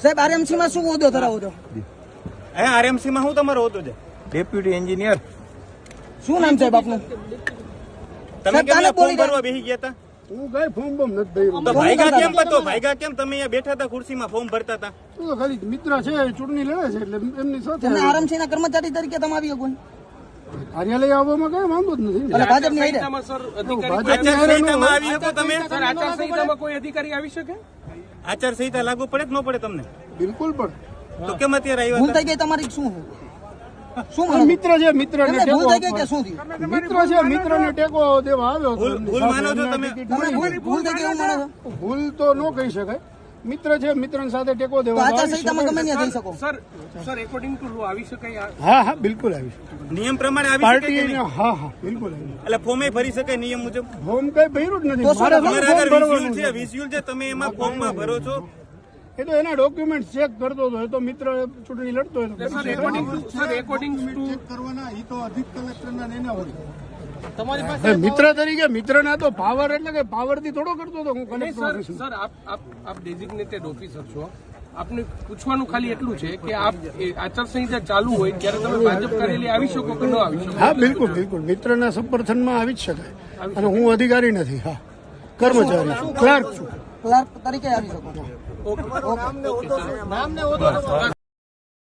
સાહેબ આરએમસી માં શું હોદ્દો ધરાવો છો? આરએમસી માં હું તમારો હોદ્દો છે? Deputy engineer. શું નામ સાહેબ આપનું? તમે કેમ ફોર્મ ભરવા બેસી ગયા હતા? હું કઈ ફોર્મ બોમ નથી ભર્યું. તો ભાઈગા કેમ હતો? ભાઈગા કેમ તમે અહીંયા બેઠા હતા ખુરશીમાં ફોર્મ ભરતા હતા? તું તો ખાલી મિત્ર છે, ચૂંટણી લડે છે એટલે એમની સાથે તમે આરએમસી ના કર્મચારી તરીકે તમે આવી શકો? કાર્યાલય આવવામાં કઈ વાંધો જ નથી. એટલે ભાજપની આઈડિયા આચારસંહિતામાં આવી શકો તમે? આચારસંહિતામાં કોઈ અધિકારી આવી શકે? આચારસંહિતા લાગુ પડે કે ન પડે તમને? બિલકુલ પણ તો કેમ અત્યારે આવ્યા ભૂલ હતા? થઈ ગઈ તમારી? શું છે? શું માનો? મિત્ર છે, મિત્ર ને ભૂલ ટેકો થઈ ગઈ કે શું થયું? મિત્ર છે, મિત્ર ને ટેકો દેવા આવ્યો હતો. ભૂલ માનો છો તમે? તમે ભૂલ થઈ ગઈ એવું માનો છો? ભૂલ તો ન કહી શકાય. મિત્ર છે, મિત્ર સાથે ટેકો તો દેવા આચારસંહિતામાં ગમે ત્યાં જઈ શકો. સર એકોર્ડિંગ ટુ લો આવી શકાય? હા હા બિલકુલ આવી શકે. નિયમ પ્રમાણે આવી શકે કે પાર્ટી નહીં? હા હા બિલકુલ આવી શકે. એટલે ફોર્મે ભરી શકાય નિયમ મુજબ? ફોર્મ કઈ ભર્યું જ નથી. તો શું મારે તમારા ફોર્મ આગળ ભરવાનું વિઝ્યુઅલ છે, વિઝ્યુઅલ છે, તમે એમાં ફોર્મમાં ભરો છો. એ તો એના ડોક્યુમેન્ટ ચેક કરતો હતો. એ તો મિત્ર ચૂંટણી લડતો હોય તો સર એકોર્ડિંગ ટુ કરવાના એ તો અધિક કલેક્ટરના એના હોય. તમારી પાસે મિત્ર તરીકે મિત્રના તો પાવર એટલે કે પાવર થી થોડો કરતો હતો હું કલેક્ટર ઓફિસમાં. સર આપ ડેઝિગ્નેટેડ ઓફિસર છો, આપને પૂછવાનું ખાલી એટલું છે કે આપ આચારસંહિતા ચાલુ હોય ત્યારે તમે ભાજપ કાર્યાલય આવી શકો કે ન આવી શકો? હા બિલકુલ બિલકુલ મિત્રના સમર્થનમાં આવી જ શકાય. અને હું અધિકારી નથી, હા કર્મચારી છું, ક્લાર્ક છું. ક્લાર્ક તરીકે આવી શકો છો. નામ ને હોદ્દો